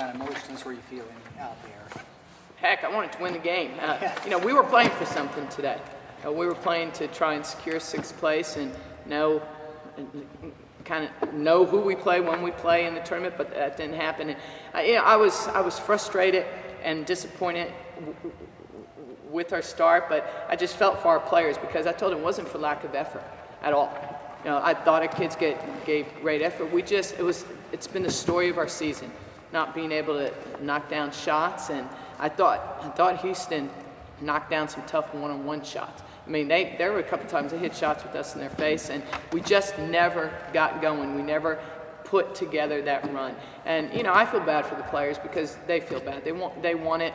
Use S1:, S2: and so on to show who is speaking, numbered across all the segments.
S1: kind of emotions were you feeling out there?
S2: Heck, I wanted to win the game. We were playing for something today. We were playing to try and secure 6th place and know who we play, when we play in the tournament, but that didn't happen. And, I was frustrated and disappointed with our start, but I just felt for our players because I told them it wasn't for lack of effort at all. I thought our kids gave great effort. It's been the story of our season, not being able to knock down shots, and I thought Houston knocked down some tough one-on-one shots. I mean, there were a couple times they hit shots with us in their face, and we just never got going. We never put together that run. And I feel bad for the players because they feel bad. They wanted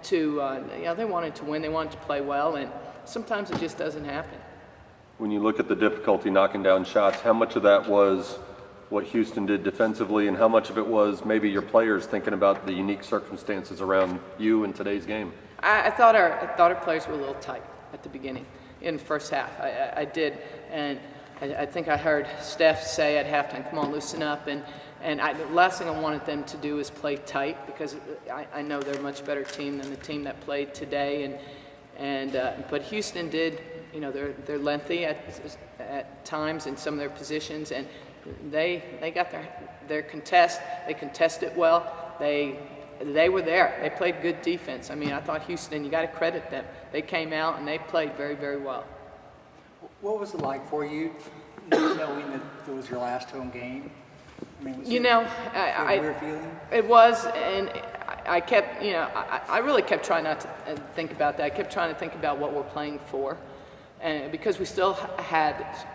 S2: to they wanted to win. They wanted to play well, and sometimes it just doesn't happen.
S3: When you look at the difficulty knocking down shots, how much of that was what Houston did defensively, and how much of it was maybe your players thinking about the unique circumstances around you in today's game?
S2: I thought our players were a little tight at the beginning in the first half. I did, and I think I heard Steph say at halftime, "Come on, loosen up." And the last thing I wanted them to do is play tight because I know they're a much better team than the team that played today. But Houston did. They're lengthy at times in some of their positions, and they got their contest. They contested well. They were there. They played good defense. I mean, I thought Houston, you got to credit them. They came out and they played very, very well.
S1: What was it like for you, knowing that it was your last home game? I mean, was it
S2: a
S1: weird feeling?
S2: It was, and I kept, I really kept trying not to think about that. I kept trying to think about what we're playing for, and because we still have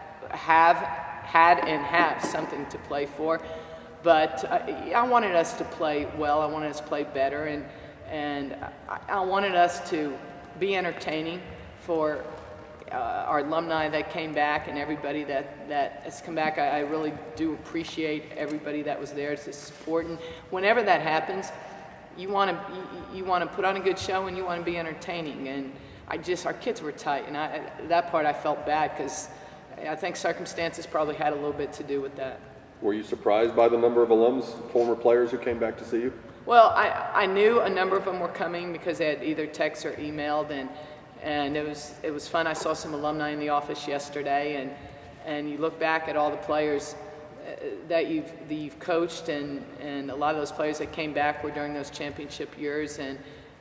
S2: something to play for. But I wanted us to play well. I wanted us to play better, and I wanted us to be entertaining for our alumni that came back and everybody that has come back. I really do appreciate everybody that was there to support. And whenever that happens, you want to put on a good show and you want to be entertaining. And our kids were tight, and that part I felt bad because I think circumstances probably had a little bit to do with that.
S3: Were you surprised by the number of alums, former players who came back to see you?
S2: Well, I knew a number of them were coming because they had either texted or emailed, and it was fun. I saw some alumni in the office yesterday, and you look back at all the players that you've coached, and a lot of those players that came back were during those championship years, and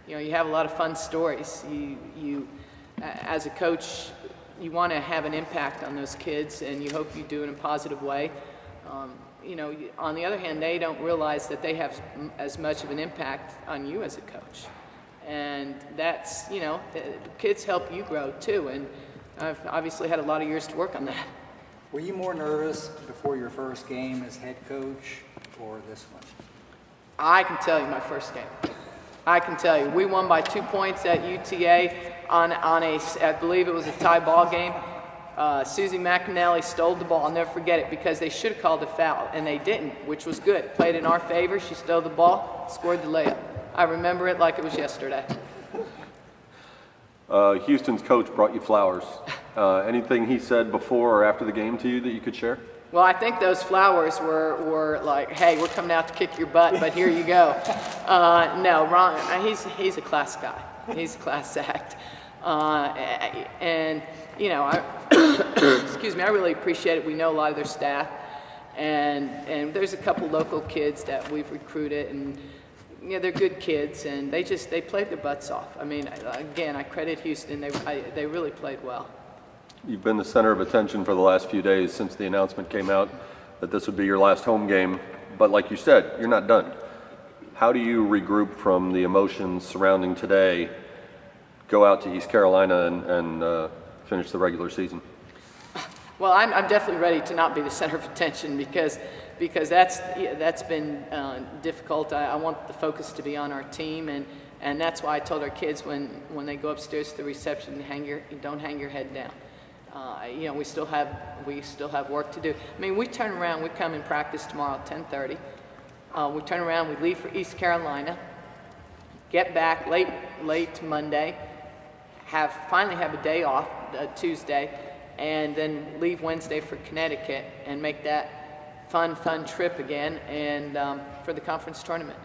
S2: you have a lot of fun stories. You as a coach, you want to have an impact on those kids, and you hope you do it in a positive way. On the other hand, they don't realize that they have as much of an impact on you as a coach. And that's, kids help you grow too. And I've obviously had a lot of years to work on that.
S1: Were you more nervous before your first game as head coach or this one?
S2: I can tell you my first game. I can tell you. We won by 2 points at UTA on I believe it was a tie ball game. Susie McAnally stole the ball. I'll never forget it because they should have called a foul, and they didn't, which was good. Played in our favor. She stole the ball, scored the layup. I remember it like it was yesterday.
S3: Houston's coach brought you flowers. Anything he said before or after the game to you that you could share?
S2: Well, I think those flowers were like, hey, we're coming out to kick your butt, but here you go. No, Ron, he's a class guy. He's a class act. Excuse me, I really appreciate it. We know a lot of their staff, and there's a couple local kids that we've recruited, and they're good kids, and they played their butts off. I mean, again, I credit Houston. They really played well.
S3: You've been the center of attention for the last few days since the announcement came out that this would be your last home game, but like you said, you're not done. How do you regroup from the emotions surrounding today, go out to East Carolina and finish the regular season?
S2: Well, I'm definitely ready to not be the center of attention because that's been difficult. I want the focus to be on our team, and that's why I told our kids when they go upstairs to the reception, don't hang your head down. We still have work to do. I mean, we turn around, we come in practice tomorrow at 10:30. We turn around, we leave for East Carolina, get back late Monday, finally have a day off Tuesday, and then leave Wednesday for Connecticut and make that fun trip again and for the conference tournament.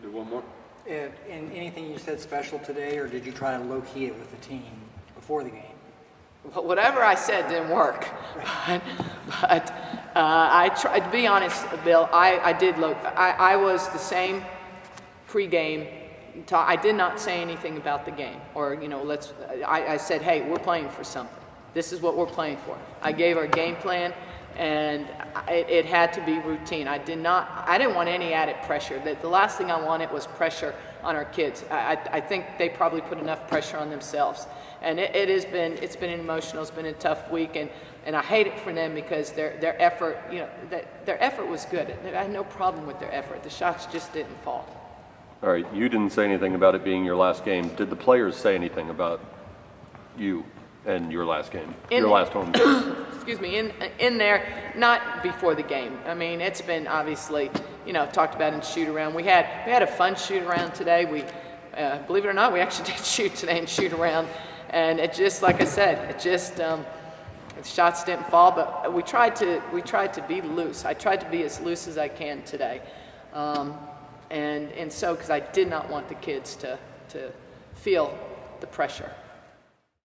S3: Do one more.
S1: And anything you said special today, or did you try to low-key it with the team before the game?
S2: But whatever I said didn't work. but I tried, to be honest, Bill, I did look, I was the same pregame. I did not say anything about the game, or, you know, I said, hey, we're playing for something. This is what we're playing for. I gave our game plan, and it had to be routine. I didn't want any added pressure. The last thing I wanted was pressure on our kids. I think they probably put enough pressure on themselves. And it's been emotional, it's been a tough week, and I hate it for them because their effort, you know, their effort was good. I had no problem with their effort. The shots just didn't fall.
S3: All right, you didn't say anything about it being your last game. Did the players say anything about you and your last game, your last home game?
S2: Excuse me, in there, not before the game. I mean, it's been obviously, you know, talked about in shoot around. We had a fun shoot around today. We, believe it or not, we actually did shoot today and shoot around. And it just, like I said, it just, the shots didn't fall, but we tried to be loose. I tried to be as loose as I can today. And so, because I did not want the kids to feel the pressure.